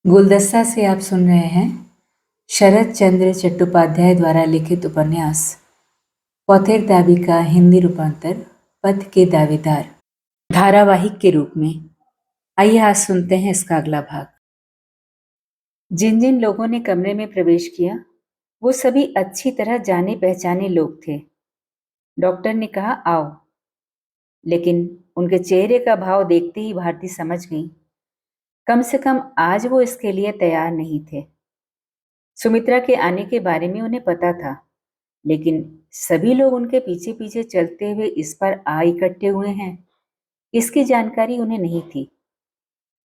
गुलदस्ता से आप सुन रहे हैं शरत चंद्र चट्टोपाध्याय द्वारा लिखित उपन्यास पौथेर दावी का हिंदी रूपांतर पथ के दावेदार धारावाहिक के रूप में। आइए आज सुनते हैं इसका अगला भाग। जिन जिन लोगों ने कमरे में प्रवेश किया वो सभी अच्छी तरह जाने पहचाने लोग थे। डॉक्टर ने कहा आओ, लेकिन उनके चेहरे का भाव देखते ही भारती समझ गई कम से कम आज वो इसके लिए तैयार नहीं थे। सुमित्रा के आने के बारे में उन्हें पता था, लेकिन सभी लोग उनके पीछे पीछे चलते हुए इस पर आ इकट्ठे हुए हैं, इसकी जानकारी उन्हें नहीं थी।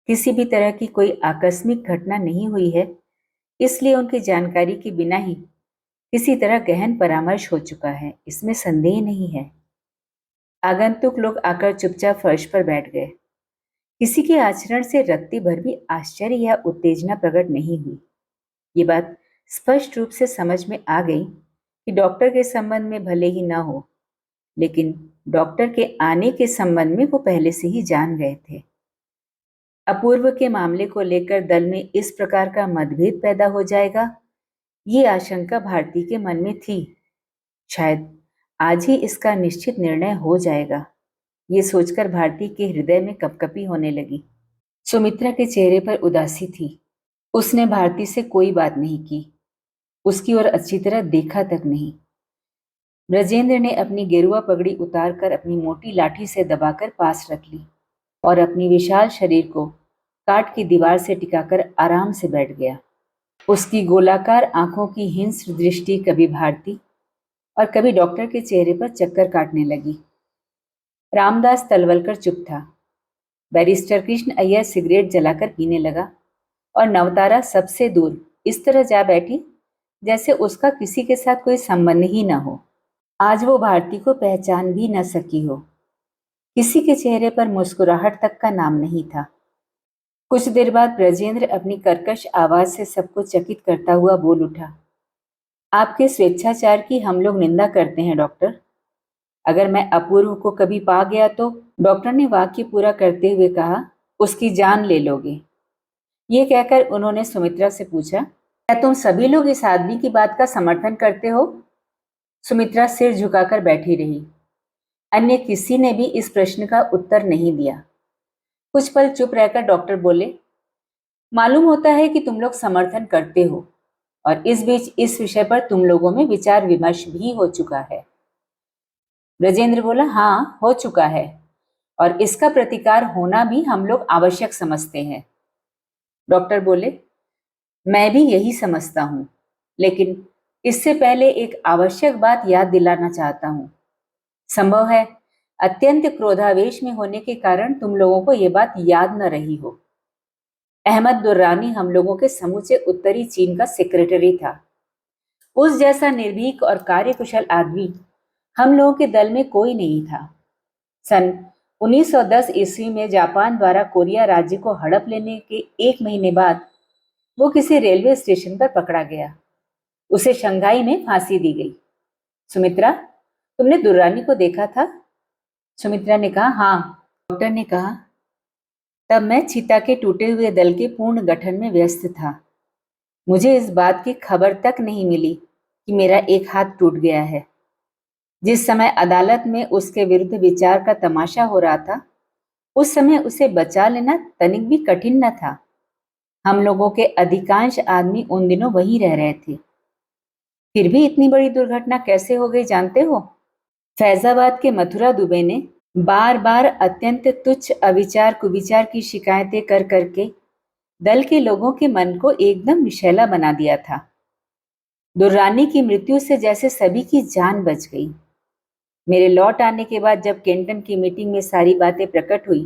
किसी भी तरह की कोई आकस्मिक घटना नहीं हुई है, इसलिए उनकी जानकारी के बिना ही किसी तरह गहन परामर्श हो चुका है, इसमें संदेह नहीं है। आगंतुक लोग आकर चुपचाप फर्श पर बैठ गए। किसी के आचरण से रत्ती भर भी आश्चर्य या उत्तेजना प्रकट नहीं हुई। ये बात स्पष्ट रूप से समझ में आ गई कि डॉक्टर के संबंध में भले ही ना हो, लेकिन डॉक्टर के आने के संबंध में वो पहले से ही जान गए थे। अपूर्व के मामले को लेकर दल में इस प्रकार का मतभेद पैदा हो जाएगा, ये आशंका भारती के मन में थी। शायद आज ही इसका निश्चित निर्णय हो जाएगा, ये सोचकर भारती के हृदय में कपकपी होने लगी। सुमित्रा के चेहरे पर उदासी थी। उसने भारती से कोई बात नहीं की, उसकी ओर अच्छी तरह देखा तक नहीं। ब्रजेंद्र ने अपनी गेरुआ पगड़ी उतारकर अपनी मोटी लाठी से दबाकर पास रख ली और अपनी विशाल शरीर को काट की दीवार से टिकाकर आराम से बैठ गया। उसकी गोलाकार आंखों की हिंस्र दृष्टि कभी भारती और कभी डॉक्टर के चेहरे पर चक्कर काटने लगी। रामदास तलवलकर चुप था। बैरिस्टर कृष्ण अय्यर सिगरेट जलाकर पीने लगा और नवतारा सबसे दूर इस तरह जा बैठी जैसे उसका किसी के साथ कोई संबंध ही न हो। आज वो भारती को पहचान भी न सकी हो। किसी के चेहरे पर मुस्कुराहट तक का नाम नहीं था। कुछ देर बाद ब्रजेंद्र अपनी कर्कश आवाज से सबको चकित करता हुआ बोल उठा, आपके स्वेच्छाचार की हम लोग निंदा करते हैं डॉक्टर। अगर मैं अपूर्व को कभी पा गया तो, डॉक्टर ने वाक्य पूरा करते हुए कहा, उसकी जान ले लोगे। ये कहकर उन्होंने सुमित्रा से पूछा, क्या तुम सभी लोग इस आदमी की बात का समर्थन करते हो? सुमित्रा सिर झुकाकर बैठी रही। अन्य किसी ने भी इस प्रश्न का उत्तर नहीं दिया। कुछ पल चुप रहकर डॉक्टर बोले, मालूम होता है कि तुम लोग समर्थन करते हो और इस बीच इस विषय पर तुम लोगों में विचार विमर्श भी हो चुका है। ब्रजेंद्र बोला, हाँ हो चुका है और इसका प्रतिकार होना भी हम लोग आवश्यक समझते हैं। डॉक्टर बोले, मैं भी यही समझता हूं, लेकिन इससे पहले एक आवश्यक बात याद दिलाना चाहता हूं। संभव है अत्यंत क्रोधावेश में होने के कारण तुम लोगों को यह बात याद न रही हो। अहमद दुर्रानी हम लोगों के समूचे उत्तरी चीन का सेक्रेटरी था। उस जैसा निर्भीक और कार्यकुशल आदमी हम लोगों के दल में कोई नहीं था। सन 1910 ईस्वी में जापान द्वारा कोरिया राज्य को हड़प लेने के 1 महीने बाद वो किसी रेलवे स्टेशन पर पकड़ा गया। उसे शंघाई में फांसी दी गई। सुमित्रा, तुमने दुर्रानी को देखा था? सुमित्रा ने कहा, हाँ। डॉक्टर ने कहा, तब मैं चिता के टूटे हुए दल के पूर्ण गठन में व्यस्त था। मुझे इस बात की खबर तक नहीं मिली कि मेरा एक हाथ टूट गया है। जिस समय अदालत में उसके विरुद्ध विचार का तमाशा हो रहा था, उस समय उसे बचा लेना तनिक भी कठिन न था। हम लोगों के अधिकांश आदमी उन दिनों वहीं रह रहे थे। फिर भी इतनी बड़ी दुर्घटना कैसे हो गई जानते हो? फैजाबाद के मथुरा दुबे ने बार बार अत्यंत तुच्छ अविचार कुविचार की शिकायतें कर करके दल के लोगों के मन को एकदम विषैला बना दिया था। दुर्रानी की मृत्यु से जैसे सभी की जान बच गई। मेरे लौट आने के बाद जब केंटन की मीटिंग में सारी बातें प्रकट हुई,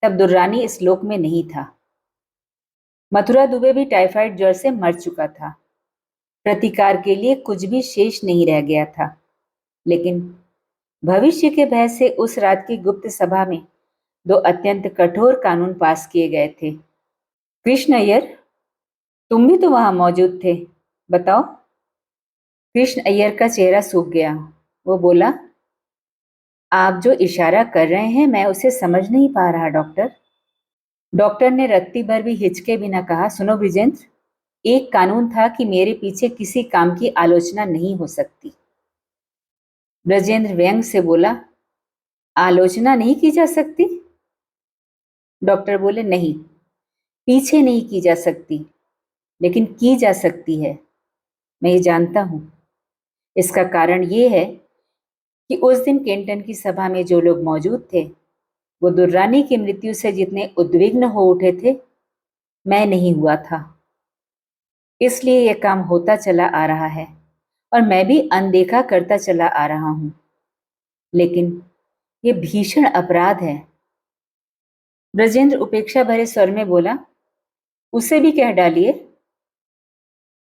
तब दुर्रानी इस लोक में नहीं था। मथुरा दुबे भी टाइफाइड ज्वर से मर चुका था। प्रतिकार के लिए कुछ भी शेष नहीं रह गया था। लेकिन भविष्य के भय से उस रात की गुप्त सभा में 2 अत्यंत कठोर कानून पास किए गए थे। कृष्ण अय्यर, तुम भी तो वहां मौजूद थे, बताओ। कृष्ण अय्यर का चेहरा सूख गया। वो बोला, आप जो इशारा कर रहे हैं मैं उसे समझ नहीं पा रहा डॉक्टर। डॉक्टर ने रत्ती भर भी हिचके बिना कहा, सुनो ब्रिजेंद्र, एक कानून था कि मेरे पीछे किसी काम की आलोचना नहीं हो सकती। ब्रजेंद्र व्यंग से बोला, आलोचना नहीं की जा सकती? डॉक्टर बोले, नहीं, पीछे नहीं की जा सकती, लेकिन की जा सकती है। मैं ये जानता हूं। इसका कारण ये है कि उस दिन केंटन की सभा में जो लोग मौजूद थे वो दुर्रानी की मृत्यु से जितने उद्विग्न हो उठे थे, मैं नहीं हुआ था। इसलिए यह काम होता चला आ रहा है और मैं भी अनदेखा करता चला आ रहा हूं। लेकिन यह भीषण अपराध है। ब्रजेंद्र उपेक्षा भरे स्वर में बोला, उसे भी कह डालिए।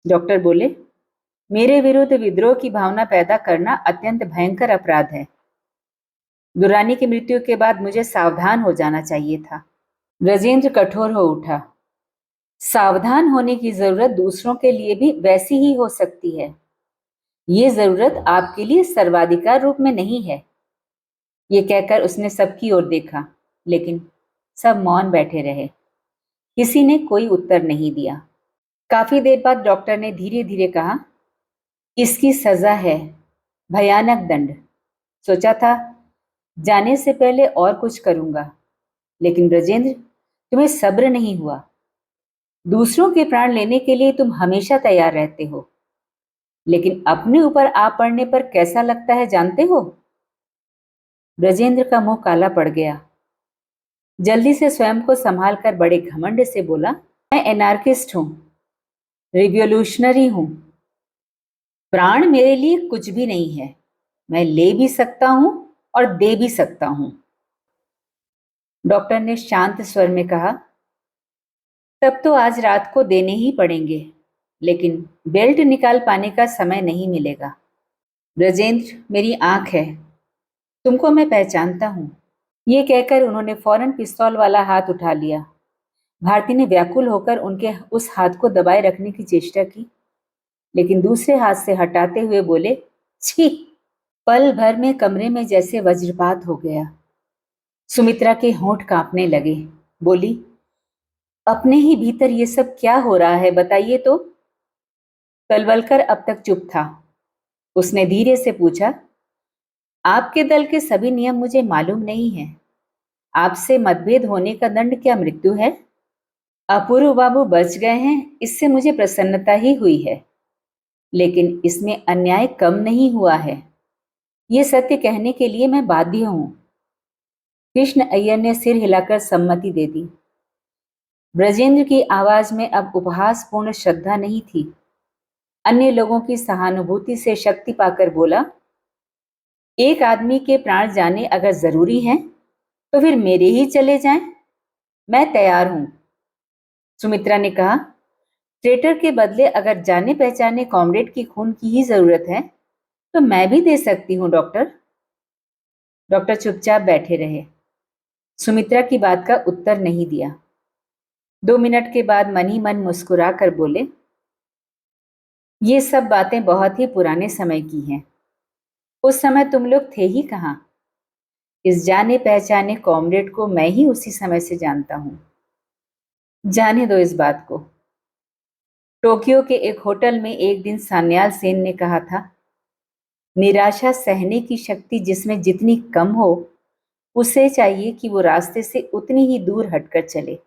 डॉक्टर बोले, मेरे विरुद्ध विद्रोह की भावना पैदा करना अत्यंत भयंकर अपराध है। दुर्रानी की मृत्यु के बाद मुझे सावधान हो जाना चाहिए था। ब्रजेंद्र कठोर हो उठा। सावधान होने की जरूरत दूसरों के लिए भी वैसी ही हो सकती है। ये जरूरत आपके लिए सर्वाधिकार रूप में नहीं है। ये कहकर उसने सबकी ओर देखा, लेकिन सब मौन बैठे रहे। किसी ने कोई उत्तर नहीं दिया। काफी देर बाद डॉक्टर ने धीरे धीरे कहा, इसकी सजा है भयानक दंड। सोचा था जाने से पहले और कुछ करूंगा, लेकिन ब्रजेंद्र, तुम्हें सब्र नहीं हुआ। दूसरों के प्राण लेने के लिए तुम हमेशा तैयार रहते हो, लेकिन अपने ऊपर आ पड़ने पर कैसा लगता है जानते हो? ब्रजेंद्र का मुंह काला पड़ गया। जल्दी से स्वयं को संभाल कर बड़े घमंड से बोला, मैं एनार्किस्ट हूं, रिवॉल्यूशनरी हूं। प्राण मेरे लिए कुछ भी नहीं है। मैं ले भी सकता हूं और दे भी सकता हूं। डॉक्टर ने शांत स्वर में कहा, तब तो आज रात को देने ही पड़ेंगे, लेकिन बेल्ट निकाल पाने का समय नहीं मिलेगा। ब्रजेंद्र, मेरी आंख है, तुमको मैं पहचानता हूं। ये कहकर उन्होंने फौरन पिस्तौल वाला हाथ उठा लिया। भारती ने व्याकुल होकर उनके उस हाथ को दबाए रखने की चेष्टा की, लेकिन दूसरे हाथ से हटाते हुए बोले, छी। पल भर में कमरे में जैसे वज्रपात हो गया। सुमित्रा के होंठ कांपने लगे। बोली, अपने ही भीतर ये सब क्या हो रहा है, बताइए तो। तलवलकर अब तक चुप था। उसने धीरे से पूछा, आपके दल के सभी नियम मुझे मालूम नहीं है। आपसे मतभेद होने का दंड क्या मृत्यु है? अपूर्व बाबू बच गए हैं, इससे मुझे प्रसन्नता ही हुई है, लेकिन इसमें अन्याय कम नहीं हुआ है। ये सत्य कहने के लिए मैं बाध्य हूं। कृष्ण अय्यर ने सिर हिलाकर सम्मति दे दी। ब्रजेंद्र की आवाज में अब उपहासपूर्ण श्रद्धा नहीं थी। अन्य लोगों की सहानुभूति से शक्ति पाकर बोला, एक आदमी के प्राण जाने अगर जरूरी है तो फिर मेरे ही चले जाएं। मैं तैयार हूं। सुमित्रा ने कहा, ट्रेटर के बदले अगर जाने पहचाने कॉमरेड की खून की ही जरूरत है तो मैं भी दे सकती हूं डॉक्टर। डॉक्टर चुपचाप बैठे रहे। सुमित्रा की बात का उत्तर नहीं दिया। 2 मिनट के बाद मन ही मन मुस्कुरा कर बोले, ये सब बातें बहुत ही पुराने समय की हैं। उस समय तुम लोग थे ही कहाँ। इस जाने पहचाने कॉमरेड को मैं ही उसी समय से जानता हूं। जाने दो इस बात को। टोक्यो के एक होटल में एक दिन सान्याल सेन ने कहा था, निराशा सहने की शक्ति जिसमें जितनी कम हो, उसे चाहिए कि वो रास्ते से उतनी ही दूर हटकर चले।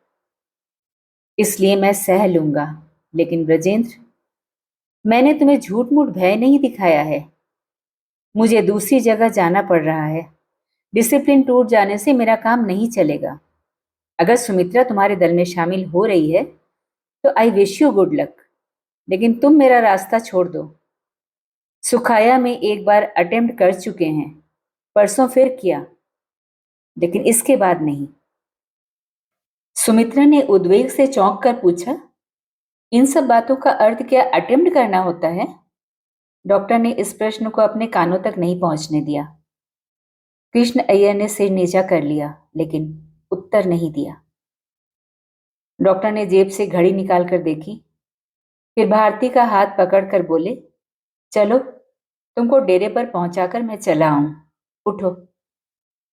इसलिए मैं सह लूंगा, लेकिन ब्रजेंद्र, मैंने तुम्हें झूठ मूठ भय नहीं दिखाया है। मुझे दूसरी जगह जाना पड़ रहा है। डिसिप्लिन टूट जाने से मेरा काम नहीं चलेगा। अगर सुमित्रा तुम्हारे दल में शामिल हो रही है तो I wish you good luck, लेकिन तुम मेरा रास्ता छोड़ दो। सुखाया में एक बार अटेम्प्ट कर चुके हैं, परसों फिर किया, लेकिन इसके बाद नहीं। सुमित्रा ने उद्वेग से चौंक कर पूछा, इन सब बातों का अर्थ क्या अटेम्प्ट करना होता है? डॉक्टर ने इस प्रश्न को अपने कानों तक नहीं पहुंचने दिया। कृष्ण अय्यर ने सिर नीचा कर लिया, लेकिन उत्तर नहीं दिया। डॉक्टर ने जेब से घड़ी निकाल कर देखी, फिर भारती का हाथ पकड़कर बोले, चलो, तुमको डेरे पर पहुंचाकर मैं चला आऊं। उठो।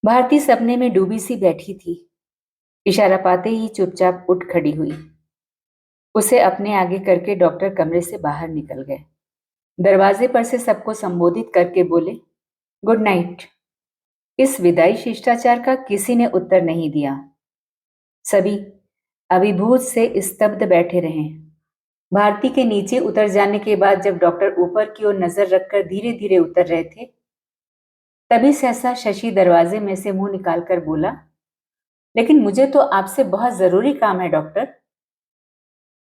भारती सपने में डूबी सी बैठी थी। इशारा पाते ही चुपचाप उठ खड़ी हुई। उसे अपने आगे करके डॉक्टर कमरे से बाहर निकल गए। दरवाजे पर से सबको संबोधित करके बोले, गुड नाइट। इस विदाई शिष्टाचार का किसी ने उत्तर नहीं दिया। सभी अभिभूत से स्तब्ध बैठे रहे। भारती के नीचे उतर जाने के बाद जब डॉक्टर ऊपर की ओर नजर रखकर धीरे धीरे उतर रहे थे, तभी सहसा शशि दरवाजे में से मुंह निकालकर बोला, लेकिन मुझे तो आपसे बहुत जरूरी काम है डॉक्टर।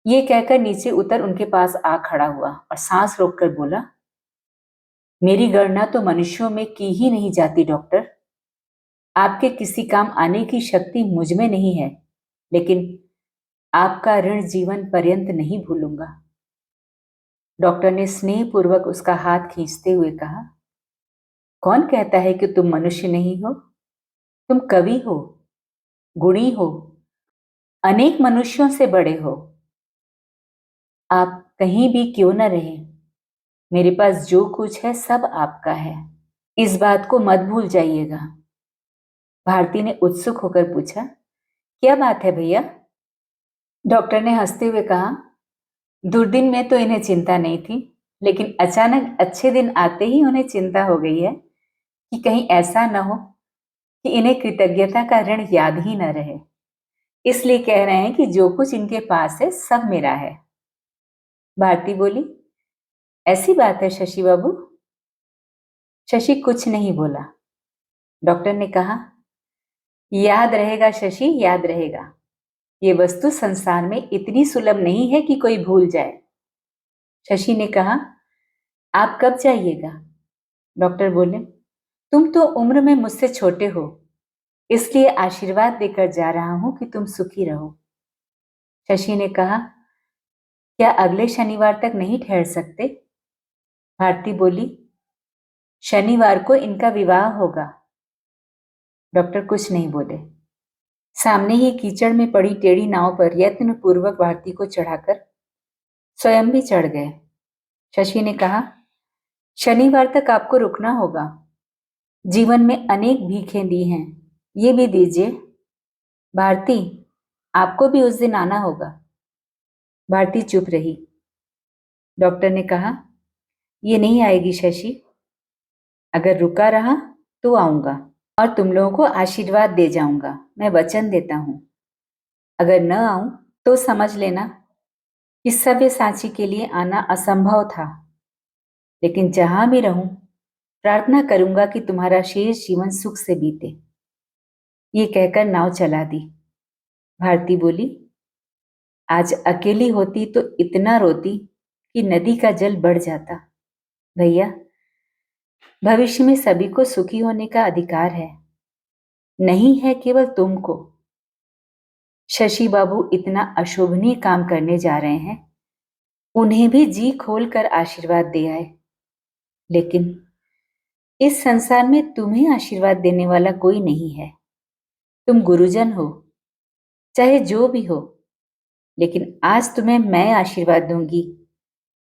ये कहकर नीचे उतर उनके पास आ खड़ा हुआ और सांस रोककर बोला, मेरी गणना तो मनुष्यों में की ही नहीं जाती डॉक्टर। आपके किसी काम आने की शक्ति मुझ में नहीं है, लेकिन आपका ऋण जीवन पर्यंत नहीं भूलूंगा। डॉक्टर ने स्नेहपूर्वक उसका हाथ खींचते हुए कहा, कौन कहता है कि तुम मनुष्य नहीं हो? तुम कवि हो, गुणी हो, अनेक मनुष्यों से बड़े हो। आप कहीं भी क्यों न रहे, मेरे पास जो कुछ है सब आपका है। इस बात को मत भूल जाइएगा। भारती ने उत्सुक होकर पूछा, क्या बात है भैया? डॉक्टर ने हंसते हुए कहा, दुर्दिन में तो इन्हें चिंता नहीं थी, लेकिन अचानक अच्छे दिन आते ही उन्हें चिंता हो गई है कि कहीं ऐसा न हो कि इन्हें कृतज्ञता का ऋण याद ही न रहे। इसलिए कह रहे हैं कि जो कुछ इनके पास है सब मेरा है। भारती बोली, ऐसी बात है शशि बाबू? शशि कुछ नहीं बोला। डॉक्टर ने कहा, याद रहेगा शशि, याद रहेगा। ये वस्तु संसार में इतनी सुलभ नहीं है कि कोई भूल जाए। शशि ने कहा, आप कब जाइएगा? डॉक्टर बोले, तुम तो उम्र में मुझसे छोटे हो, इसलिए आशीर्वाद देकर जा रहा हूं कि तुम सुखी रहो। शशि ने कहा, क्या अगले शनिवार तक नहीं ठहर सकते? भारती बोली, शनिवार को इनका विवाह होगा। डॉक्टर कुछ नहीं बोले। सामने ही कीचड़ में पड़ी टेढ़ी नाव पर यत्न पूर्वक भारती को चढ़ाकर स्वयं भी चढ़ गए। शशि ने कहा, शनिवार तक आपको रुकना होगा। जीवन में अनेक भीखें दी हैं, ये भी दीजिए। भारती, आपको भी उस दिन आना होगा। भारती चुप रही। डॉक्टर ने कहा, ये नहीं आएगी शशि। अगर रुका रहा तो आऊंगा और तुम लोगों को आशीर्वाद दे जाऊंगा, मैं वचन देता हूं। अगर न आऊं तो समझ लेना कि सव्यसाची के लिए आना असंभव था, लेकिन जहां भी रहूं प्रार्थना करूंगा कि तुम्हारा शेष जीवन सुख से बीते। ये कहकर नाव चला दी। भारती बोली, आज अकेली होती तो इतना रोती कि नदी का जल बढ़ जाता। भैया, भविष्य में सभी को सुखी होने का अधिकार है, नहीं है केवल तुमको। शशि बाबू इतना अशोभनीय काम करने जा रहे हैं, उन्हें भी जी खोलकर आशीर्वाद दे आए, लेकिन इस संसार में तुम्हें आशीर्वाद देने वाला कोई नहीं है। तुम गुरुजन हो, चाहे जो भी हो, लेकिन आज तुम्हें मैं आशीर्वाद दूंगी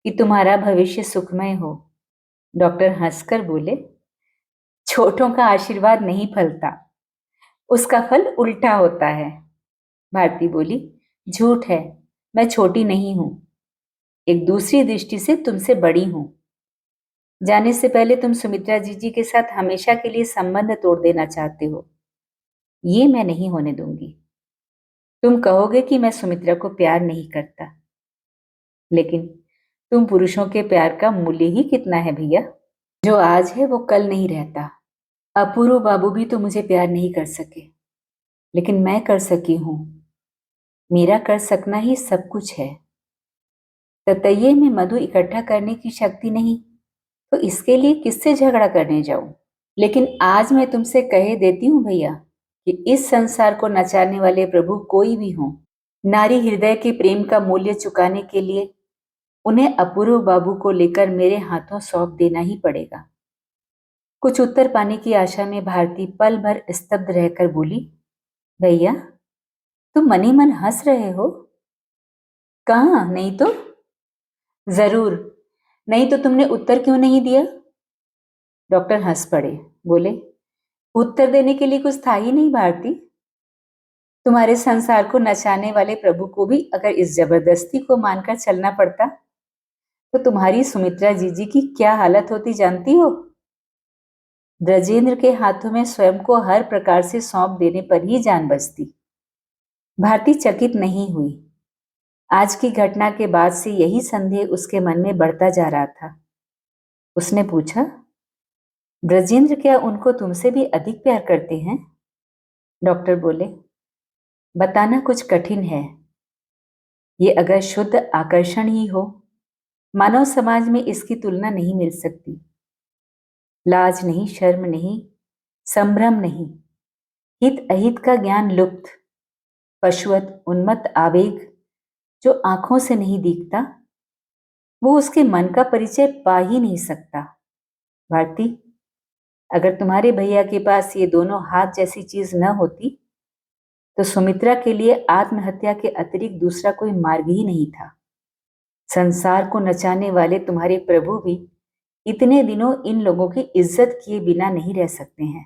कि तुम्हारा भविष्य सुखमय हो। डॉक्टर हंसकर बोले, छोटों का आशीर्वाद नहीं फलता, उसका फल उल्टा होता है। भारती बोली, झूठ है, मैं छोटी नहीं हूं, एक दूसरी दृष्टि से तुमसे बड़ी हूं। जाने से पहले तुम सुमित्रा जी के साथ हमेशा के लिए संबंध तोड़ देना चाहते हो, ये मैं नहीं होने दूंगी। तुम कहोगे कि मैं सुमित्रा को प्यार नहीं करता, लेकिन तुम पुरुषों के प्यार का मूल्य ही कितना है भैया? जो आज है वो कल नहीं रहता। अपूर्व बाबू भी तो मुझे प्यार नहीं कर सके, लेकिन मैं कर सकी हूं। मेरा कर सकना ही सब कुछ है। ततैये में मधु इकट्ठा करने की शक्ति नहीं, तो इसके लिए किससे झगड़ा करने जाऊं? लेकिन आज मैं तुमसे कहे देती हूं भैया कि इस संसार को नचाने वाले प्रभु कोई भी हो, नारी हृदय के प्रेम का मूल्य चुकाने के लिए उन्हें अपूर्व बाबू को लेकर मेरे हाथों सौंप देना ही पड़ेगा। कुछ उत्तर पाने की आशा में भारती पल भर स्तब्ध रहकर बोली, भैया, तुम मनी मन हंस रहे हो? कहाँ नहीं तो। जरूर नहीं तो तुमने उत्तर क्यों नहीं दिया? डॉक्टर हंस पड़े, बोले, उत्तर देने के लिए कुछ था ही नहीं भारती। तुम्हारे संसार को नचाने वाले प्रभु को भी अगर इस जबरदस्ती को मानकर चलना पड़ता तो तुम्हारी सुमित्रा जीजी की क्या हालत होती जानती हो? ब्रजेंद्र के हाथों में स्वयं को हर प्रकार से सौंप देने पर ही जान बचती। भारती चकित नहीं हुई। आज की घटना के बाद से यही संदेह उसके मन में बढ़ता जा रहा था। उसने पूछा, ब्रजेंद्र क्या उनको तुमसे भी अधिक प्यार करते हैं? डॉक्टर बोले, बताना कुछ कठिन है। ये अगर शुद्ध आकर्षण ही हो, मानव समाज में इसकी तुलना नहीं मिल सकती। लाज नहीं, शर्म नहीं, संभ्रम नहीं, हित अहित का ज्ञान लुप्त, पशुवत उन्मत्त आवेग जो आंखों से नहीं दिखता, वो उसके मन का परिचय पा ही नहीं सकता। भारती, अगर तुम्हारे भैया के पास ये दोनों हाथ जैसी चीज न होती तो सुमित्रा के लिए आत्महत्या के अतिरिक्त दूसरा कोई मार्ग ही नहीं था। संसार को नचाने वाले तुम्हारे प्रभु भी इतने दिनों इन लोगों की इज्जत किए बिना नहीं रह सकते हैं।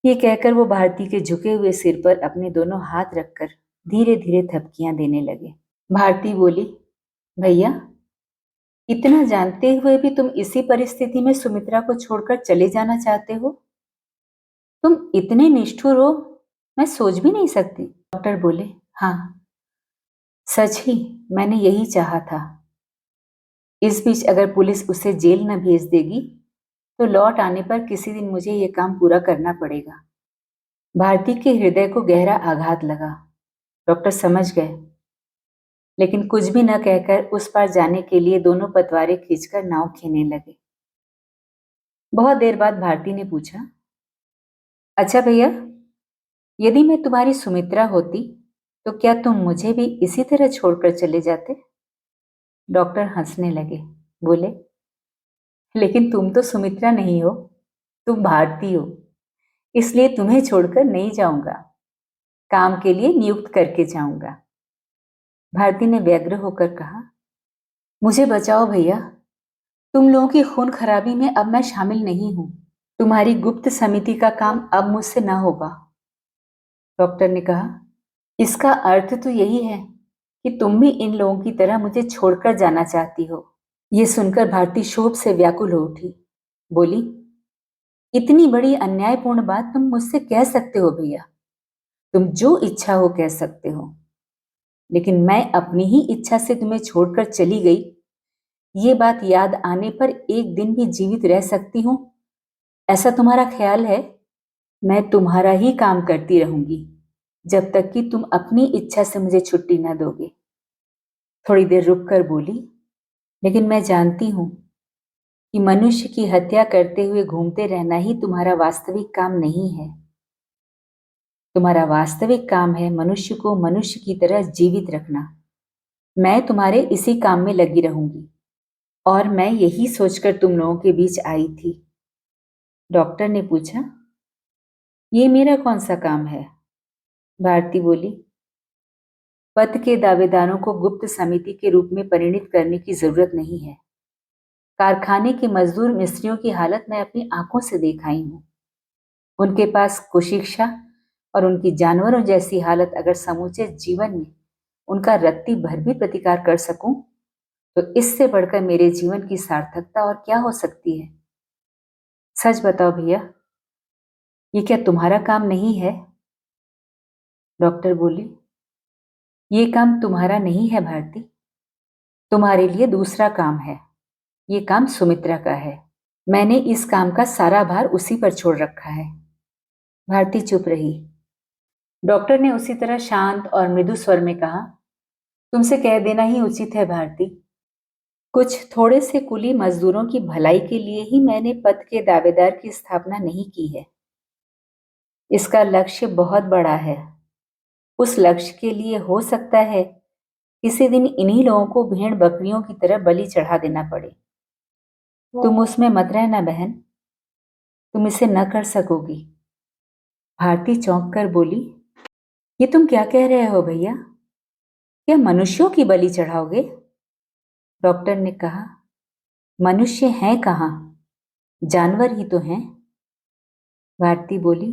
ये कहकर वो भारती के झुके हुए सिर पर अपने दोनों हाथ रखकर धीरे धीरे थपकियां देने लगे। भारती बोली, भैया, इतना जानते हुए भी तुम इसी परिस्थिति में सुमित्रा को छोड़कर चले जाना चाहते हो? तुम इतने निष्ठुर हो, मैं सोच भी नहीं सकती। डॉक्टर बोले, हाँ, सच ही मैंने यही चाहा था। इस बीच अगर पुलिस उसे जेल न भेज देगी तो लौट आने पर किसी दिन मुझे यह काम पूरा करना पड़ेगा। भारती के हृदय को गहरा आघात लगा। डॉक्टर समझ गए, लेकिन कुछ भी न कहकर उस पार जाने के लिए दोनों पतवारें खींचकर नाव खींचने लगे। बहुत देर बाद भारती ने पूछा, अच्छा भैया, यदि मैं तुम्हारी सुमित्रा होती तो क्या तुम मुझे भी इसी तरह छोड़कर चले जाते? डॉक्टर हंसने लगे, बोले, लेकिन तुम तो सुमित्रा नहीं हो, तुम भारती हो, इसलिए तुम्हें छोड़कर नहीं जाऊंगा, काम के लिए नियुक्त करके जाऊंगा। भारती ने व्यग्र होकर कहा, मुझे बचाओ भैया, तुम लोगों की खून खराबी में अब मैं शामिल नहीं हूं। तुम्हारी गुप्त समिति का काम अब मुझसे ना होगा। डॉक्टर ने कहा, इसका अर्थ तो यही है कि तुम भी इन लोगों की तरह मुझे छोड़कर जाना चाहती हो। यह सुनकर भारती शोभ से व्याकुल हो उठी। बोली, इतनी बड़ी अन्यायपूर्ण बात तुम मुझसे कह सकते हो भैया, तुम जो इच्छा हो कह सकते हो, लेकिन मैं अपनी ही इच्छा से तुम्हें छोड़कर चली गई, ये बात याद आने पर एक दिन भी जीवित रह सकती हूं, ऐसा तुम्हारा ख्याल है? मैं तुम्हारा ही काम करती रहूंगी जब तक कि तुम अपनी इच्छा से मुझे छुट्टी न दोगे। थोड़ी देर रुक कर बोली, लेकिन मैं जानती हूं कि मनुष्य की हत्या करते हुए घूमते रहना ही तुम्हारा वास्तविक काम नहीं है। तुम्हारा वास्तविक काम है मनुष्य को मनुष्य की तरह जीवित रखना। मैं तुम्हारे इसी काम में लगी रहूंगी, और मैं यही सोचकर तुम लोगों के बीच आई थी। डॉक्टर ने पूछा, ये मेरा कौन सा काम है? भारती बोली, पद के दावेदारों को गुप्त समिति के रूप में परिणित करने की जरूरत नहीं है। कारखाने के मजदूर मिस्त्रियों की हालत मैं अपनी आंखों से देख आई हूं। उनके पास कुशिक्षा और उनकी जानवरों जैसी हालत अगर समूचे जीवन में उनका रत्ती भर भी प्रतिकार कर सकूं तो इससे बढ़कर मेरे जीवन की सार्थकता और क्या हो सकती है? सच बताओ भैया, ये क्या तुम्हारा काम नहीं है? डॉक्टर बोली, ये काम तुम्हारा नहीं है भारती, तुम्हारे लिए दूसरा काम है। ये काम सुमित्रा का है। मैंने इस काम का सारा भार उसी पर छोड़ रखा है। भारती चुप रही। डॉक्टर ने उसी तरह शांत और मृदु स्वर में कहा, तुमसे कह देना ही उचित है भारती, कुछ थोड़े से कुली मजदूरों की भलाई के लिए ही मैंने पद के दावेदार की स्थापना नहीं की है। इसका लक्ष्य बहुत बड़ा है। उस लक्ष्य के लिए हो सकता है किसी दिन इन्हीं लोगों को भेड़ बकरियों की तरह बलि चढ़ा देना पड़े। तुम उसमें मत रहना बहन, तुम इसे न कर सकोगी। भारती चौंक कर बोली, ये तुम क्या कह रहे हो भैया? क्या मनुष्यों की बलि चढ़ाओगे? डॉक्टर ने कहा, मनुष्य हैं कहाँ, जानवर ही तो हैं। भारती बोली,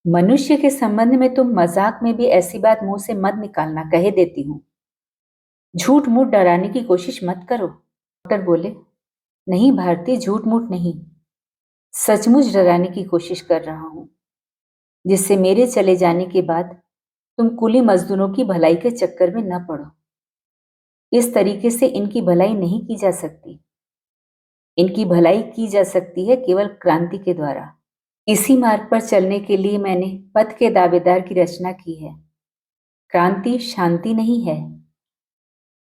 मनुष्य के संबंध में तुम मजाक में भी ऐसी बात मुंह से मत निकालना, कहे देती हूं। झूठ मूठ डराने की कोशिश मत करो। डॉक्टर बोले, नहीं भारती, झूठ मूठ नहीं, सचमुच डराने की कोशिश कर रहा हूं, जिससे मेरे चले जाने के बाद तुम कुली मजदूरों की भलाई के चक्कर में न पड़ो। इस तरीके से इनकी भलाई नहीं की जा सकती। इनकी भलाई की जा सकती है केवल क्रांति के द्वारा। इसी मार्ग पर चलने के लिए मैंने पथ के दावेदार की रचना की है। क्रांति शांति नहीं है,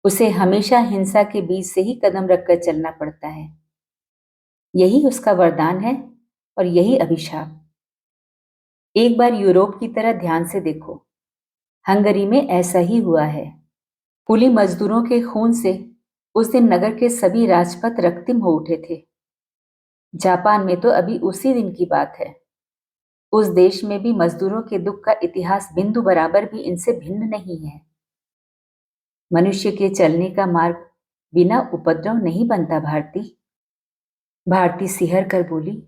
उसे हमेशा हिंसा के बीच से ही कदम रखकर चलना पड़ता है। यही उसका वरदान है और यही अभिशाप। एक बार यूरोप की तरह ध्यान से देखो, हंगरी में ऐसा ही हुआ है। कुली मजदूरों के खून से उस दिन नगर के सभी राजपथ रक्तिम हो उठे थे। जापान में तो अभी उसी दिन की बात है। उस देश में भी मजदूरों के दुख का इतिहास बिंदु बराबर भी इनसे भिन्न नहीं है। मनुष्य के चलने का मार्ग बिना उपद्रव नहीं बनता भारती। भारती सिहर कर बोली,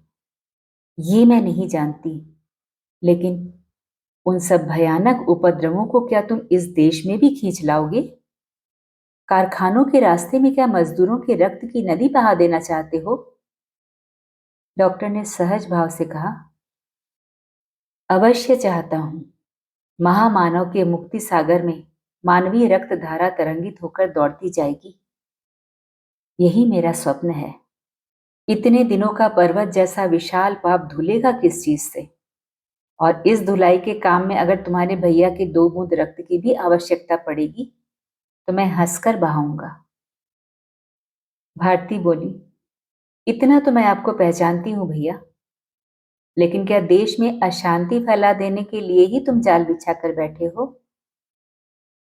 ये मैं नहीं जानती, लेकिन उन सब भयानक उपद्रवों को क्या तुम इस देश में भी खींच लाओगे? कारखानों के रास्ते में क्या मजदूरों के रक्त की नदी बहा देना चाहते हो? डॉक्टर ने सहज भाव से कहा, अवश्य चाहता हूं। महामानव के मुक्ति सागर में मानवीय रक्त धारा तरंगित होकर दौड़ती जाएगी। यही मेरा स्वप्न है। इतने दिनों का पर्वत जैसा विशाल पाप धुलेगा किस चीज से? और इस धुलाई के काम में अगर तुम्हारे भैया के 2 बूंद रक्त की भी आवश्यकता पड़ेगी तो मैं हंसकर बहाऊंगा। भारती बोली, इतना तो मैं आपको पहचानती हूं भैया, लेकिन क्या देश में अशांति फैला देने के लिए ही तुम जाल बिछा कर बैठे हो?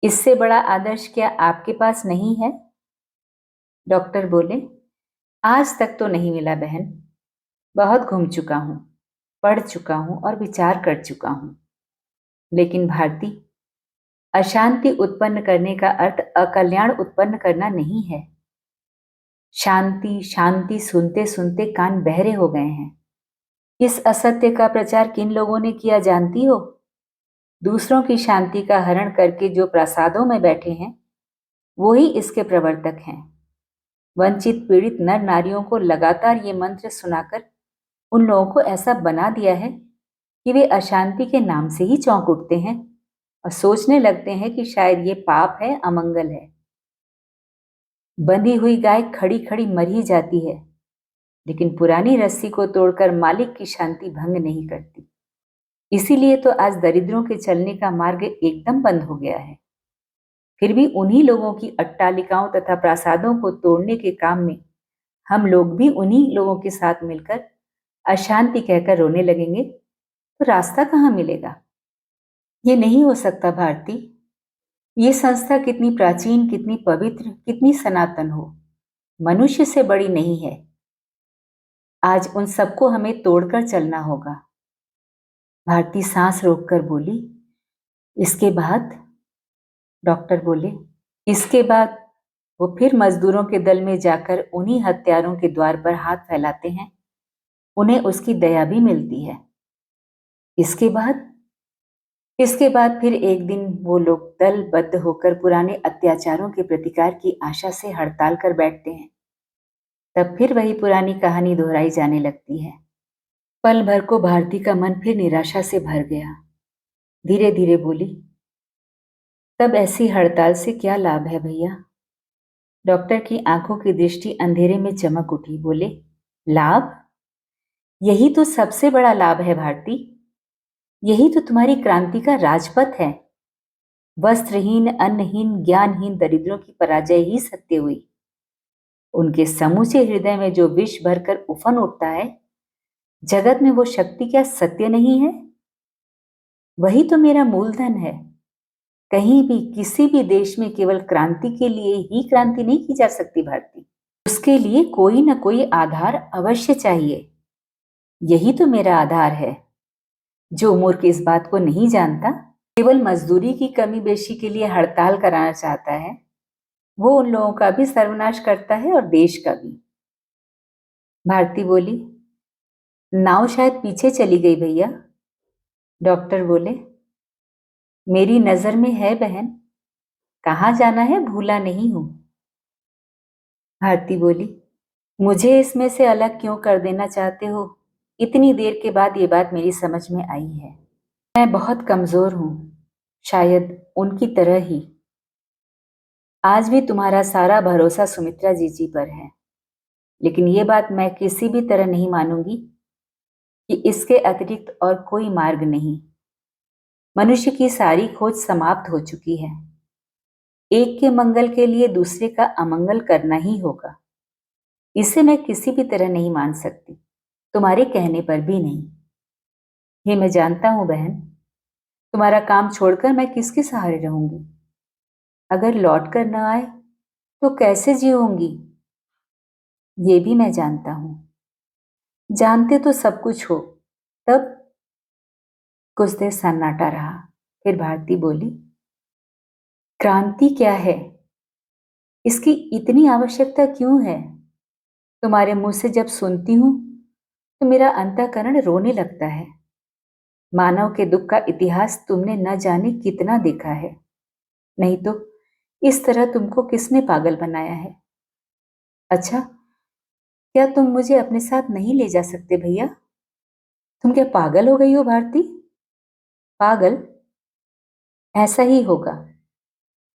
इससे बड़ा आदर्श क्या आपके पास नहीं है? डॉक्टर बोले, आज तक तो नहीं मिला बहन। बहुत घूम चुका हूं, पढ़ चुका हूं और विचार कर चुका हूं। लेकिन भारती, अशांति उत्पन्न करने का अर्थ अकल्याण उत्पन्न करना नहीं है। शांति शांति सुनते सुनते कान बहरे हो गए हैं। इस असत्य का प्रचार किन लोगों ने किया जानती हो? दूसरों की शांति का हरण करके जो प्रासादों में बैठे हैं, वो ही इसके प्रवर्तक हैं। वंचित पीड़ित नर नारियों को लगातार ये मंत्र सुनाकर उन लोगों को ऐसा बना दिया है कि वे अशांति के नाम से ही चौंक उठते हैं और सोचने लगते हैं कि शायद ये पाप है, अमंगल है। बंधी हुई गाय खड़ी खड़ी मर ही जाती है, लेकिन पुरानी रस्सी को तोड़कर मालिक की शांति भंग नहीं करती। इसीलिए तो आज दरिद्रों के चलने का मार्ग एकदम बंद हो गया है। फिर भी उन्हीं लोगों की अट्टालिकाओं तथा प्रासादों को तोड़ने के काम में हम लोग भी उन्हीं लोगों के साथ मिलकर अशांति कहकर रोने लगेंगे तो रास्ता कहाँ मिलेगा? ये नहीं हो सकता भारती। ये संस्था कितनी प्राचीन, कितनी पवित्र, कितनी सनातन हो, मनुष्य से बड़ी नहीं है। आज उन सबको हमें तोड़कर चलना होगा। भारती सांस रोककर बोली, इसके बाद? डॉक्टर बोले, इसके बाद वो फिर मजदूरों के दल में जाकर उन्हीं हत्यारों के द्वार पर हाथ फैलाते हैं। उन्हें उसकी दया भी मिलती है। इसके बाद? इसके बाद फिर एक दिन वो लोग दलबद्ध होकर पुराने अत्याचारों के प्रतिकार की आशा से हड़ताल कर बैठते हैं। तब फिर वही पुरानी कहानी दोहराई जाने लगती है। पल भर को भारती का मन फिर निराशा से भर गया। धीरे धीरे बोली, तब ऐसी हड़ताल से क्या लाभ है भैया? डॉक्टर की आंखों की दृष्टि अंधेरे में चमक उठी। बोले, लाभ? यही तो सबसे बड़ा लाभ है भारती। यही तो तुम्हारी क्रांति का राजपथ है। वस्त्रहीन, अन्नहीन, ज्ञानहीन दरिद्रों की पराजय ही सत्य हुई। उनके समूचे हृदय में जो विष भरकर उफन उठता है, जगत में वो शक्ति क्या सत्य नहीं है? वही तो मेरा मूलधन है। कहीं भी किसी भी देश में केवल क्रांति के लिए ही क्रांति नहीं की जा सकती भारती। उसके लिए कोई ना कोई आधार अवश्य चाहिए। यही तो मेरा आधार है। जो मूर्ख इस बात को नहीं जानता, केवल मजदूरी की कमी बेशी के लिए हड़ताल कराना चाहता है, वो उन लोगों का भी सर्वनाश करता है और देश का भी। भारती बोली, नाव शायद पीछे चली गई भैया। डॉक्टर बोले, मेरी नजर में है बहन, कहाँ जाना है भूला नहीं हूं। भारती बोली, मुझे इसमें से अलग क्यों कर देना चाहते हो? इतनी देर के बाद ये बात मेरी समझ में आई है। मैं बहुत कमजोर हूं, शायद उनकी तरह ही। आज भी तुम्हारा सारा भरोसा सुमित्रा जी पर है, लेकिन ये बात मैं किसी भी तरह नहीं मानूंगी कि इसके अतिरिक्त और कोई मार्ग नहीं। मनुष्य की सारी खोज समाप्त हो चुकी है। एक के मंगल के लिए दूसरे का अमंगल करना ही होगा। इसे मैं किसी भी तरह नहीं मान सकती, तुम्हारे कहने पर भी नहीं। ये मैं जानता हूं बहन, तुम्हारा काम छोड़कर मैं किसके सहारे रहूंगी? अगर लौट कर न आए तो कैसे जीऊंगी? ये भी मैं जानता हूं। जानते तो सब कुछ हो तब। कुछ देर सन्नाटा रहा, फिर भारती बोली, क्रांति क्या है? इसकी इतनी आवश्यकता क्यों है? तुम्हारे मुंह से जब सुनती हूं तो मेरा अंतःकरण रोने लगता है। मानव के दुख का इतिहास तुमने न जाने कितना देखा है। नहीं तो इस तरह तुमको किसने पागल बनाया है? अच्छा, क्या तुम मुझे अपने साथ नहीं ले जा सकते भैया? तुम क्या पागल हो गई हो भारती? पागल? ऐसा ही होगा।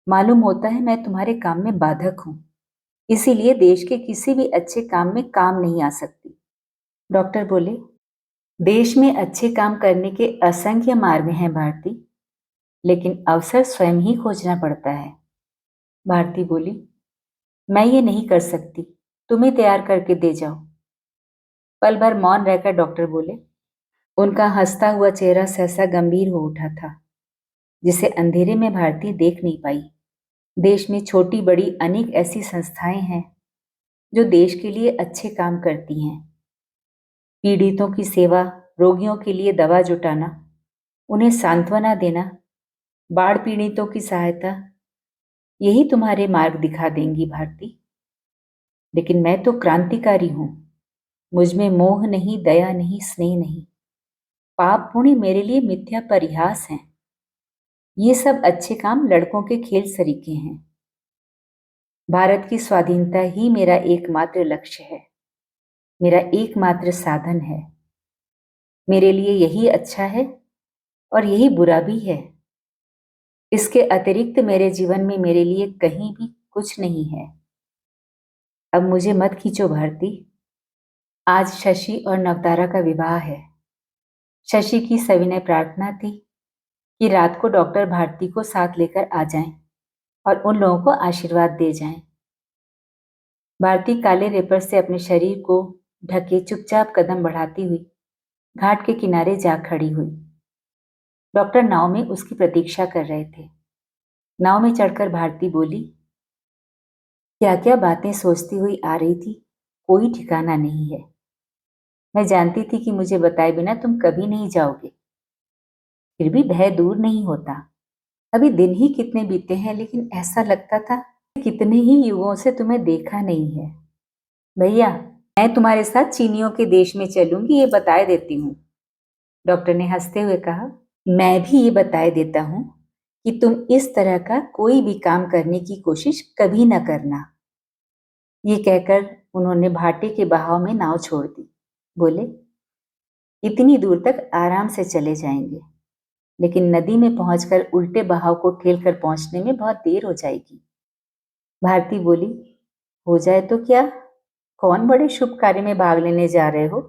मालूम होता है मैं तुम्हारे काम में बाधक हूं, इसीलिए देश के किसी भी अच्छे काम में काम नहीं आ सकती। डॉक्टर बोले, देश में अच्छे काम करने के असंख्य मार्ग हैं भारती, लेकिन अवसर स्वयं ही खोजना पड़ता है। भारती बोली, मैं ये नहीं कर सकती, तुम्हें तैयार करके दे जाओ। पल भर मौन रहकर डॉक्टर बोले। उनका हंसता हुआ चेहरा सहसा गंभीर हो उठा था, जिसे अंधेरे में भारती देख नहीं पाई। देश में छोटी बड़ी अनेक ऐसी संस्थाएं हैं जो देश के लिए अच्छे काम करती हैं। पीड़ितों की सेवा, रोगियों के लिए दवा जुटाना, उन्हें सांत्वना देना, बाढ़ पीड़ितों की सहायता, यही तुम्हारे मार्ग दिखा देंगी भारती। लेकिन मैं तो क्रांतिकारी हूं। मुझ में मोह नहीं, दया नहीं, स्नेह नहीं। पाप पुण्य मेरे लिए मिथ्या परिहास हैं। ये सब अच्छे काम लड़कों के खेल सरीखे हैं। भारत की स्वाधीनता ही मेरा एकमात्र लक्ष्य है, मेरा एकमात्र साधन है। मेरे लिए यही अच्छा है और यही बुरा भी है। इसके अतिरिक्त मेरे जीवन में मेरे लिए कहीं भी कुछ नहीं है। अब मुझे मत खींचो भारती। आज शशि और नवतारा का विवाह है। शशि की सविनय प्रार्थना थी कि रात को डॉक्टर भारती को साथ लेकर आ जाएं और उन लोगों को आशीर्वाद दे जाएं। भारती काले रेपर से अपने शरीर को ढके चुपचाप कदम बढ़ाती हुई घाट के किनारे जा खड़ी हुई। डॉक्टर नाव में उसकी प्रतीक्षा कर रहे थे। नाव में चढ़कर भारती बोली, क्या क्या बातें सोचती हुई आ रही थी, कोई ठिकाना नहीं है। मैं जानती थी कि मुझे बताए बिना तुम कभी नहीं जाओगे, फिर भी भय दूर नहीं होता। अभी दिन ही कितने बीते हैं, लेकिन ऐसा लगता था कि कितने ही युगों से तुम्हें देखा नहीं है। भैया, मैं तुम्हारे साथ चीनियों के देश में चलूंगी, ये बताए देती हूँ। डॉक्टर ने हंसते हुए कहा, मैं भी ये बताए देता हूँ कि तुम इस तरह का कोई भी काम करने की कोशिश कभी न करना। ये कहकर उन्होंने भाटे के बहाव में नाव छोड़ दी। बोले, इतनी दूर तक आराम से चले जाएंगे, लेकिन नदी में पहुंचकर उल्टे बहाव को ठेल कर पहुंचने में बहुत देर हो जाएगी। भारती बोली, हो जाए तो क्या, कौन बड़े शुभ कार्य में भाग लेने जा रहे हो?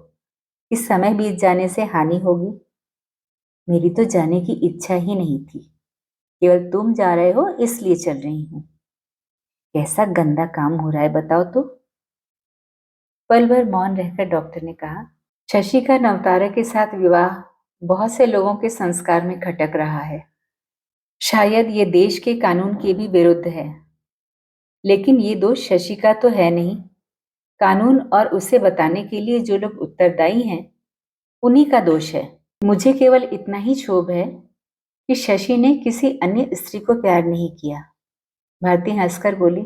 इस समय बीत जाने से हानि होगी। मेरी तो जाने की इच्छा ही नहीं थी, केवल तुम जा रहे हो इसलिए चल रही हूं। कैसा गंदा काम हो रहा है बताओ तो। पल भर मौन रहकर डॉक्टर ने कहा, शशि का नवतारा के साथ विवाह बहुत से लोगों के संस्कार में खटक रहा है। शायद ये देश के कानून के भी विरुद्ध है, लेकिन ये दोष शशि का तो है नहीं। कानून और उसे बताने के लिए जो लोग उत्तरदायी हैं, उन्हीं का दोष है। मुझे केवल इतना ही क्षोभ है कि शशि ने किसी अन्य स्त्री को प्यार नहीं किया। भारती हंसकर बोली,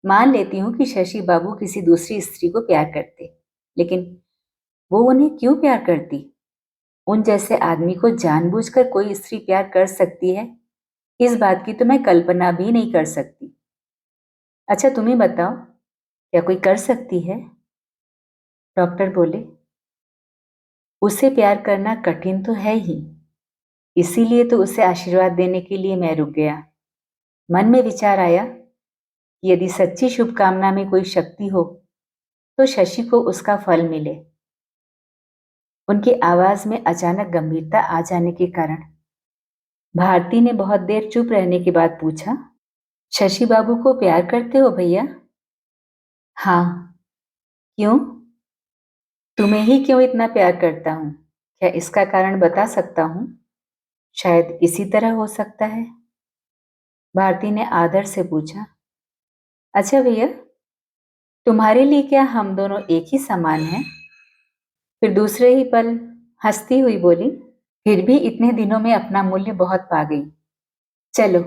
मान लेती हूँ कि शशि बाबू किसी दूसरी स्त्री को प्यार करते, लेकिन वो उन्हें क्यों प्यार करती? उन जैसे आदमी को जानबूझकर कोई स्त्री प्यार कर सकती है, इस बात की तो मैं कल्पना भी नहीं कर सकती। अच्छा तुम ही बताओ, क्या कोई कर सकती है? डॉक्टर बोले, उसे प्यार करना कठिन तो है ही, इसीलिए तो उसे आशीर्वाद देने के लिए मैं रुक गया। मन में विचार आया कि यदि सच्ची शुभकामना में कोई शक्ति हो तो शशि को उसका फल मिले। उनकी आवाज में अचानक गंभीरता आ जाने के कारण भारती ने बहुत देर चुप रहने के बाद पूछा, शशि बाबू को प्यार करते हो भैया? हाँ। क्यों? तुम्हें ही क्यों इतना प्यार करता हूं, क्या इसका कारण बता सकता हूं? शायद इसी तरह हो सकता है। भारती ने आदर से पूछा, अच्छा भैया, तुम्हारे लिए क्या हम दोनों एक ही समान हैं? फिर दूसरे ही पल हंसती हुई बोली, फिर भी इतने दिनों में अपना मूल्य बहुत पा गई। चलो,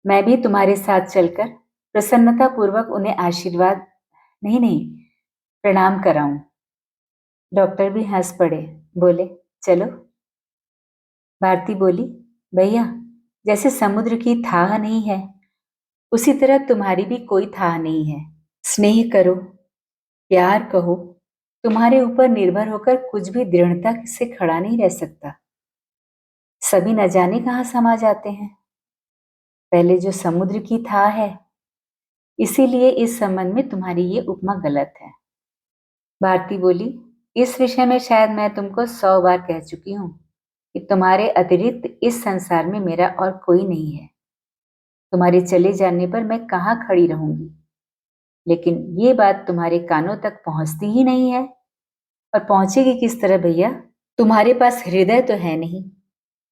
मैं भी तुम्हारे साथ चलकर प्रसन्नता पूर्वक उन्हें आशीर्वाद नहीं नहीं प्रणाम कराऊं। डॉक्टर भी हंस पड़े, बोले, चलो। भारती बोली, भैया, जैसे समुद्र की थाह नहीं है, उसी तरह तुम्हारी भी कोई थाह नहीं है। स्नेह करो, प्यार कहो, तुम्हारे ऊपर निर्भर होकर कुछ भी दृढ़ता से खड़ा नहीं रह सकता। सभी न जाने कहाँ समा जाते हैं। पहले जो समुद्र की थाह है, इसीलिए इस संबंध में तुम्हारी ये उपमा गलत है। भारती बोली, इस विषय में शायद मैं तुमको 100 बार कह चुकी हूं कि तुम्हारे अतिरिक्त इस संसार में मेरा और कोई नहीं है। तुम्हारे चले जाने पर मैं कहाँ खड़ी रहूंगी, लेकिन ये बात तुम्हारे कानों तक पहुंचती ही नहीं है। और पहुंचेगी किस तरह भैया? तुम्हारे पास हृदय तो है नहीं।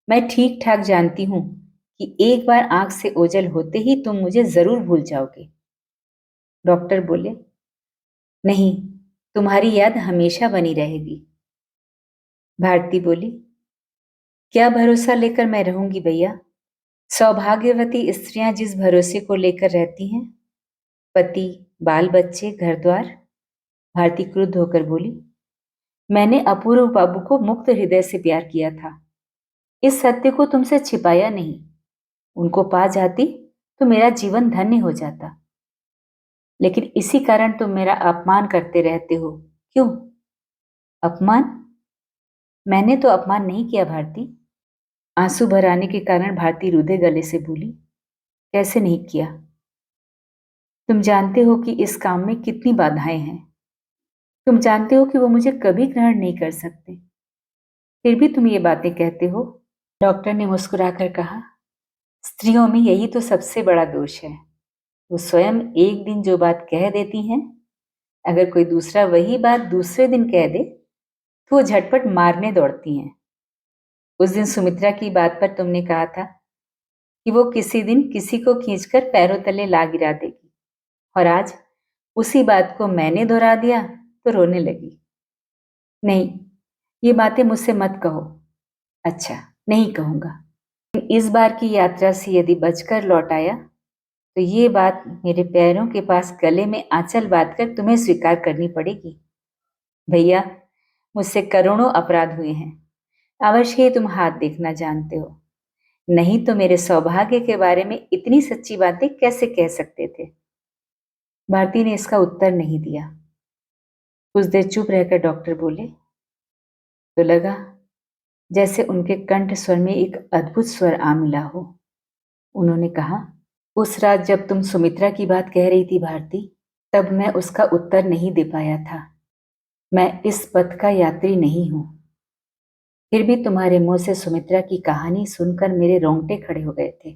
मैं ठीक ठाक जानती हूं कि एक बार आंख से ओझल होते ही तुम मुझे जरूर भूल जाओगे। डॉक्टर बोले, नहीं, तुम्हारी याद हमेशा बनी रहेगी। भारती बोली, क्या भरोसा लेकर मैं रहूंगी भैया? सौभाग्यवती स्त्रियां जिस भरोसे को लेकर रहती हैं, पति, बाल बच्चे, घर द्वार। भारती क्रुद्ध होकर बोली, मैंने अपूर्व बाबू को मुक्त हृदय से प्यार किया था। इस सत्य को तुमसे छिपाया नहीं। उनको पा जाती तो मेरा जीवन धन्य हो जाता, लेकिन इसी कारण तुम मेरा अपमान करते रहते हो। क्यों? अपमान? मैंने तो अपमान नहीं किया भारती। आंसू भर आने के कारण भारती रुधे गले से बोली, कैसे नहीं किया? तुम जानते हो कि इस काम में कितनी बाधाएं हैं। तुम जानते हो कि वो मुझे कभी ग्रहण नहीं कर सकते, फिर भी तुम ये बातें कहते हो। डॉक्टर ने मुस्कुराकर कहा, स्त्रियों में यही तो सबसे बड़ा दोष है। वो स्वयं एक दिन जो बात कह देती हैं, अगर कोई दूसरा वही बात दूसरे दिन कह दे तो वो झटपट मारने दौड़ती हैं। उस दिन सुमित्रा की बात पर तुमने कहा था कि वो किसी दिन किसी को खींचकर पैरों तले ला गिरा देगी, और आज उसी बात को मैंने दोहरा दिया तो रोने लगी। नहीं, ये बातें मुझसे मत कहो। अच्छा, नहीं कहूंगा। इस बार की यात्रा से यदि बचकर लौट आया तो ये बात मेरे पैरों के पास गले में आंचल बांधकर तुम्हें स्वीकार करनी पड़ेगी। भैया, मुझसे करोड़ों अपराध हुए हैं, अवश्य ही तुम हाथ देखना जानते हो। नहीं तो मेरे सौभाग्य के बारे में इतनी सच्ची बातें कैसे कह सकते थे? भारती ने इसका उत्तर नहीं दिया। कुछ देर चुप रहकर डॉक्टर बोले, तो लगा जैसे उनके कंठ स्वर में एक अद्भुत स्वर आ मिला हो। उन्होंने कहा, उस रात जब तुम सुमित्रा की बात कह रही थी भारती, तब मैं उसका उत्तर नहीं दे पाया था। मैं इस पथ का यात्री नहीं हूं। फिर भी तुम्हारे मुंह से सुमित्रा की कहानी सुनकर मेरे रोंगटे खड़े हो गए थे।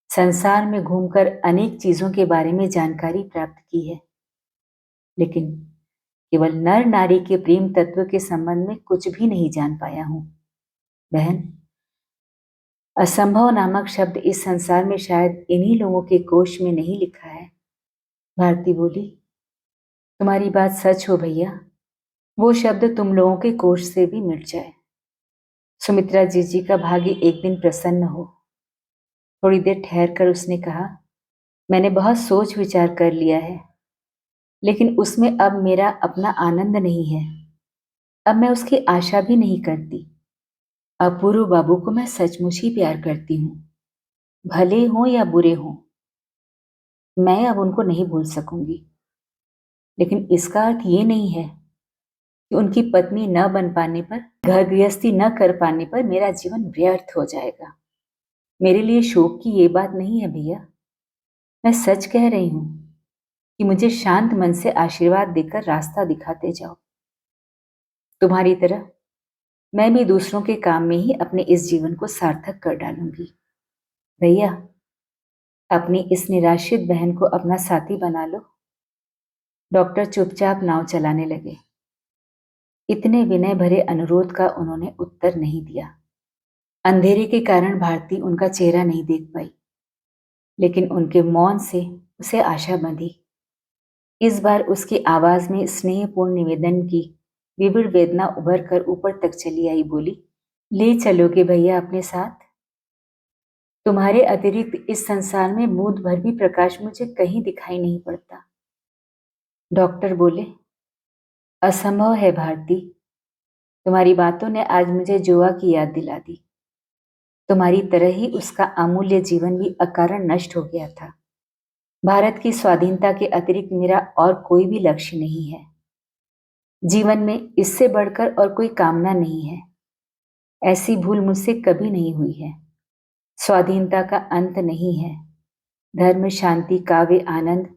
संसार में घूमकर अनेक चीजों के बारे में जानकारी प्राप्त की है, लेकिन केवल नर नारी के प्रेम तत्व के संबंध में कुछ भी नहीं जान पाया हूं। बहन, असंभव नामक शब्द इस संसार में शायद इन्हीं लोगों के कोश में नहीं लिखा है। भारती बोली, तुम्हारी बात सच हो भैया, वो शब्द तुम लोगों के कोश से भी मिट जाए। सुमित्रा जी का भाग्य एक दिन प्रसन्न हो। थोड़ी देर ठहर कर उसने कहा, मैंने बहुत सोच विचार कर लिया है, लेकिन उसमें अब मेरा अपना आनंद नहीं है। अब मैं उसकी आशा भी नहीं करती। अपूर्व बाबू को मैं सचमुच ही प्यार करती हूँ, भले हों या बुरे हों। मैं अब उनको नहीं भूल सकूंगी। लेकिन इसका अर्थ ये नहीं है कि उनकी पत्नी न बन पाने पर, घर गृहस्थी न कर पाने पर मेरा जीवन व्यर्थ हो जाएगा। मेरे लिए शोक की ये बात नहीं है भैया। मैं सच कह रही हूं कि मुझे शांत मन से आशीर्वाद देकर रास्ता दिखाते जाओ। तुम्हारी तरह मैं भी दूसरों के काम में ही अपने इस जीवन को सार्थक कर डालूंगी। भैया, अपनी इस निराश्रित बहन को अपना साथी बना लो। डॉक्टर चुपचाप नाव चलाने लगे। इतने विनय भरे अनुरोध का उन्होंने उत्तर नहीं दिया। अंधेरे के कारण भारती उनका चेहरा नहीं देख पाई, लेकिन उनके मौन से उसे आशा बंधी। इस बार उसकी आवाज में स्नेहपूर्ण निवेदन की विविध वेदना उभर कर ऊपर तक चली आई। बोली, ले चलोगे भैया अपने साथ? तुम्हारे अतिरिक्त इस संसार में बूंद भर भी प्रकाश मुझे कहीं दिखाई नहीं पड़ता। डॉक्टर बोले, असंभव है भारती। तुम्हारी बातों ने आज मुझे जोआ की याद दिला दी। तुम्हारी तरह ही उसका अमूल्य जीवन भी अकारण नष्ट हो गया था। भारत की स्वाधीनता के अतिरिक्त मेरा और कोई भी लक्ष्य नहीं है। जीवन में इससे बढ़कर और कोई कामना नहीं है। ऐसी भूल मुझसे कभी नहीं हुई है। स्वाधीनता का अंत नहीं है। धर्म, शांति, काव्य, आनंद,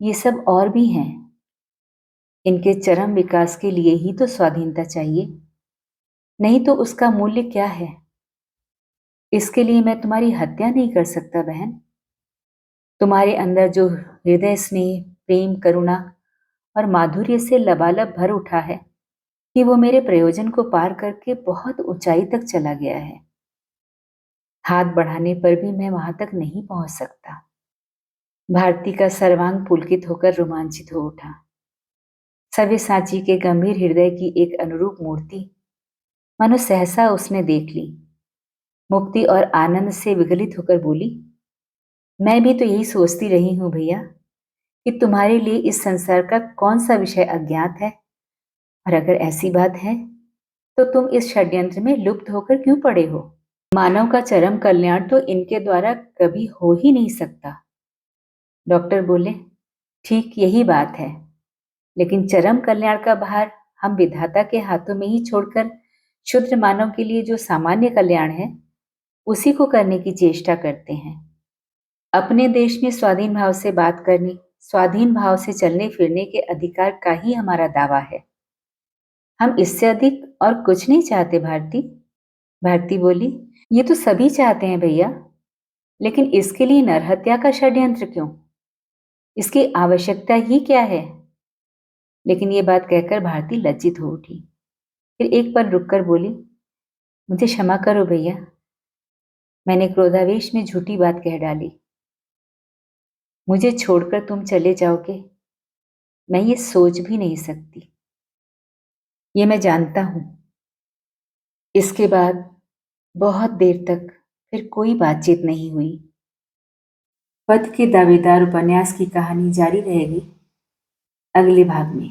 ये सब और भी हैं। इनके चरम विकास के लिए ही तो स्वाधीनता चाहिए, नहीं तो उसका मूल्य क्या है? इसके लिए मैं तुम्हारी हत्या नहीं कर सकता बहन। तुम्हारे अंदर जो हृदय स्नेह, प्रेम, करुणा और माधुर्य से लबालब भर उठा है कि वो मेरे प्रयोजन को पार करके बहुत ऊंचाई तक चला गया है। हाथ बढ़ाने पर भी मैं वहां तक नहीं पहुंच सकता। भारती का सर्वांग पुलकित होकर रोमांचित हो उठा। सव्यसाची के गंभीर हृदय की एक अनुरूप मूर्ति मानो सहसा उसने देख ली। मुक्ति और आनंद से विगलित होकर बोली, मैं भी तो यही सोचती रही हूं भैया कि तुम्हारे लिए इस संसार का कौन सा विषय अज्ञात है, और अगर ऐसी बात है तो तुम इस षड्यंत्र में लुप्त होकर क्यों पड़े हो? मानव का चरम कल्याण तो इनके द्वारा कभी हो ही नहीं सकता। डॉक्टर बोले, ठीक यही बात है, लेकिन चरम कल्याण का भार हम विधाता के हाथों में ही छोड़कर क्षुद्र मानव के लिए जो सामान्य कल्याण है उसी को करने की चेष्टा करते हैं। अपने देश में स्वाधीन भाव से बात करने, स्वाधीन भाव से चलने फिरने के अधिकार का ही हमारा दावा है। हम इससे अधिक और कुछ नहीं चाहते भारती। भारती बोली, ये तो सभी चाहते हैं भैया, लेकिन इसके लिए नरहत्या का षड्यंत्र क्यों? इसकी आवश्यकता ही क्या है? लेकिन ये बात कहकर भारती लज्जित हो उठी। फिर एक पल रुककर बोली, मुझे क्षमा करो भैया, मैंने क्रोधावेश में झूठी बात कह डाली। मुझे छोड़कर तुम चले जाओगे, मैं ये सोच भी नहीं सकती। ये मैं जानता हूं। इसके बाद बहुत देर तक फिर कोई बातचीत नहीं हुई। पथ के दावेदार उपन्यास की कहानी जारी रहेगी अगले भाग में।